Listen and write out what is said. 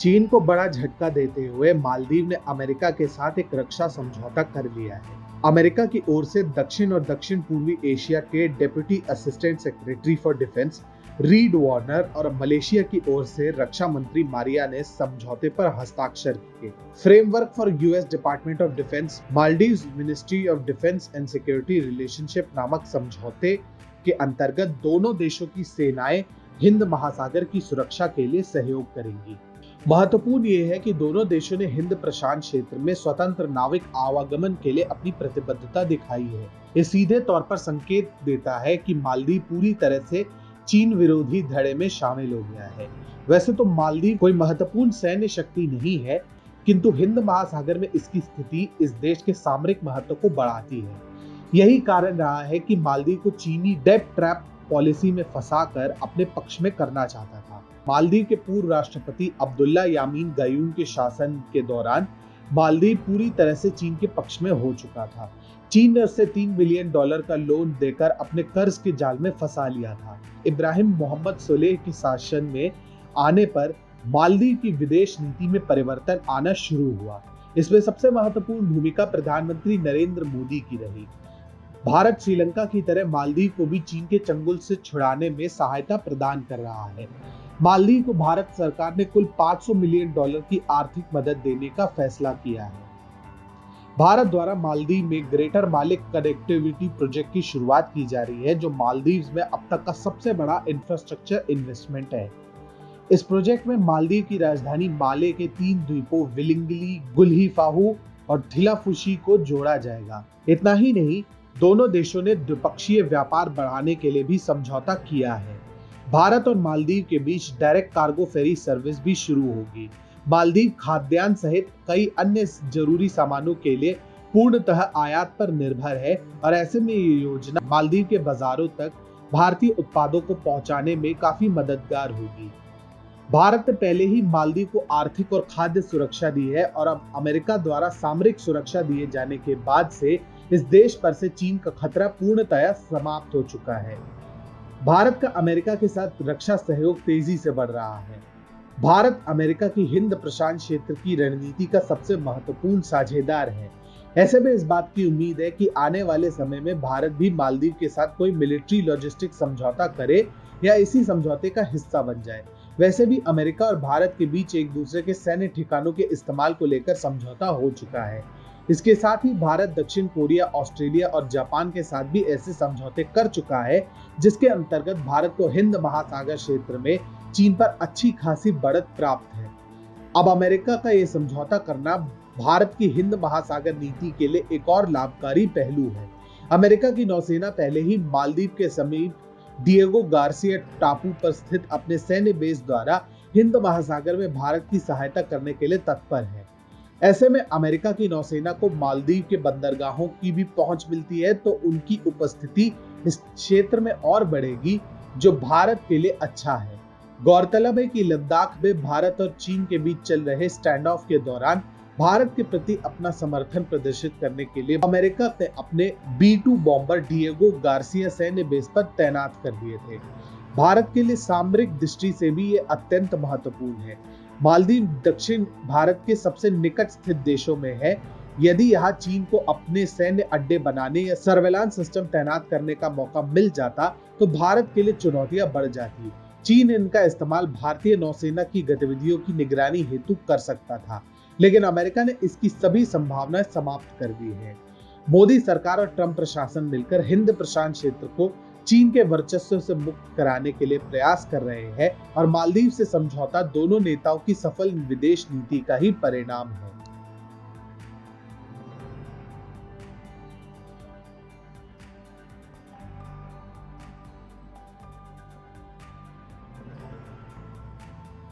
चीन को बड़ा झटका देते हुए मालदीव ने अमेरिका के साथ एक रक्षा समझौता कर लिया है। अमेरिका की ओर से दक्षिण और दक्षिण पूर्वी एशिया के deputy assistant secretary for defence read Warner और मलेशिया की ओर से रक्षा मंत्री मारिया ने समझौते पर हस्ताक्षर किए। Framework for US department of defence Maldives ministry of defence and security relationship नामक समझौते के अंतर्गत दोनों देशों की सेनाएं हिंद महासागर की सुरक्षा के लिए सहयोग करेंगी। महत्वपूर्ण यह है कि दोनों देशों ने हिंद प्रशांत क्षेत्र में स्वतंत्र नाविक आवागमन के लिए अपनी प्रतिबद्धता दिखाई है। ये सीधे तौर पर संकेत देता है कि मालदीव पूरी तरह से चीन विरोधी धड़े में शामिल हो गया है। वैसे तो मालदीव कोई महत्वपूर्ण सैन्य शक्ति नहीं है, किंतु हिंद महासागर में इसकी स्थिति इस देश के सामरिक महत्व को बढ़ाती है। यही कारण रहा है कि मालदीव को चीनी डेट ट्रैप पॉलिसी में फंसाकर अपने पक्ष में करना चाहता था। मालदीव के पूर्व राष्ट्रपति अब्दुल्ला यामीन गायून के शासन के दौरान मालदीव पूरी तरह से चीन के पक्ष में हो चुका था। चीन ने उससे $3 बिलियन का लोन देकर अपने कर्ज के जाल में फंसा लिया था। इब्राहिम मोहम्मद सोलेह के शासन में आने पर मालदीव की विदेश नीति में परिवर्तन आना शुरू हुआ। इसमें सबसे महत्वपूर्ण भूमिका प्रधानमंत्री नरेंद्र मोदी की रही। भारत श्रीलंका की तरह मालदीव को भी चीन के चंगुल से छुड़ाने में सहायता प्रदान कर रहा है। मालदीव को भारत सरकार ने कुल $500 मिलियन की आर्थिक मदद देने का फैसला किया है। भारत द्वारा मालदीव में ग्रेटर मालिक कनेक्टिविटी प्रोजेक्ट की शुरुआत की जा रही है, जो मालदीव में अब तक का सबसे बड़ा इंफ्रास्ट्रक्चर इन्वेस्टमेंट है। इस प्रोजेक्ट में मालदीव की राजधानी माले के 3 द्वीपों विलिंगली, गुल्हिफाहू और थिलाफुशी को जोड़ा जाएगा। इतना ही नहीं, दोनों देशों ने द्विपक्षीय व्यापार बढ़ाने के लिए भी समझौता किया है। भारत और मालदीव के बीच डायरेक्ट कार्गो फेरी सर्विस भी शुरू होगी। मालदीव खाद्यान्न सहित कई अन्य जरूरी सामानों के लिए पूर्णतः आयात पर निर्भर है और ऐसे में ये योजना मालदीव के बाजारों तक भारतीय उत्पादों को पहुंचाने में काफी मददगार होगी। भारत ने पहले ही मालदीव को आर्थिक और खाद्य सुरक्षा दी है और अब अमेरिका द्वारा सामरिक सुरक्षा दिए जाने के बाद से इस देश पर से चीन का खतरा पूर्णतया समाप्त हो चुका है। भारत का अमेरिका के साथ रक्षा सहयोग तेजी से बढ़ रहा है। भारत अमेरिका की हिंद प्रशांत क्षेत्र की रणनीति का सबसे महत्वपूर्ण साझेदार है। ऐसे में इस बात की उम्मीद है कि आने वाले समय में भारत भी मालदीव के साथ कोई मिलिट्री लॉजिस्टिक समझौता करे या इसी समझौते का हिस्सा बन जाए। वैसे भी अमेरिका और भारत के बीच एक दूसरे के सैन्य ठिकानों के इस्तेमाल को लेकर समझौता हो चुका है। इसके साथ ही भारत दक्षिण कोरिया, ऑस्ट्रेलिया और जापान के साथ भी ऐसे समझौते कर चुका है, जिसके अंतर्गत भारत को हिंद महासागर क्षेत्र में चीन पर अच्छी खासी बढ़त प्राप्त है। अब अमेरिका का ये समझौता करना भारत की हिंद महासागर नीति के लिए एक और लाभकारी पहलू है। अमेरिका की नौसेना पहले ही मालदीव के समीप डिएगो गार्सिया टापू पर स्थित अपने सैन्य बेस द्वारा हिंद महासागर में भारत की सहायता करने के लिए तत्पर है। ऐसे में अमेरिका की नौसेना को मालदीव के बंदरगाहों की भी पहुंच मिलती है, तो उनकी उपस्थिति इस क्षेत्र में और बढ़ेगी, जो भारत के लिए अच्छा है। गौरतलब है कि लद्दाख में भारत और चीन के बीच चल रहे स्टैंड ऑफ के दौरान भारत के प्रति अपना समर्थन प्रदर्शित करने के लिए अमेरिका ने अपने B-2 बॉम्बर डिएगो गार्सिया सैन्य बेस पर तैनात कर दिए थे। भारत के लिए सामरिक दृष्टि से भी ये अत्यंत महत्वपूर्ण है। मालदीव दक्षिण भारत के सबसे निकट स्थित देशों में है। यदि यहाँ चीन को अपने सैन्य अड्डे बनाने या सर्वेलांस सिस्टम तैनात करने का मौका मिल जाता, तो भारत के लिए चुनौतियां बढ़ जाती। चीन इनका इस्तेमाल भारतीय नौसेना की गतिविधियों की निगरानी हेतु कर सकता था, लेकिन अमेरिका ने इसकी सभी संभावनाएं समाप्त कर दी है। मोदी सरकार और ट्रंप प्रशासन मिलकर हिंद प्रशांत क्षेत्र को चीन के वर्चस्व से मुक्त कराने के लिए प्रयास कर रहे हैं और मालदीव से समझौता दोनों नेताओं की सफल विदेश नीति का ही परिणाम है।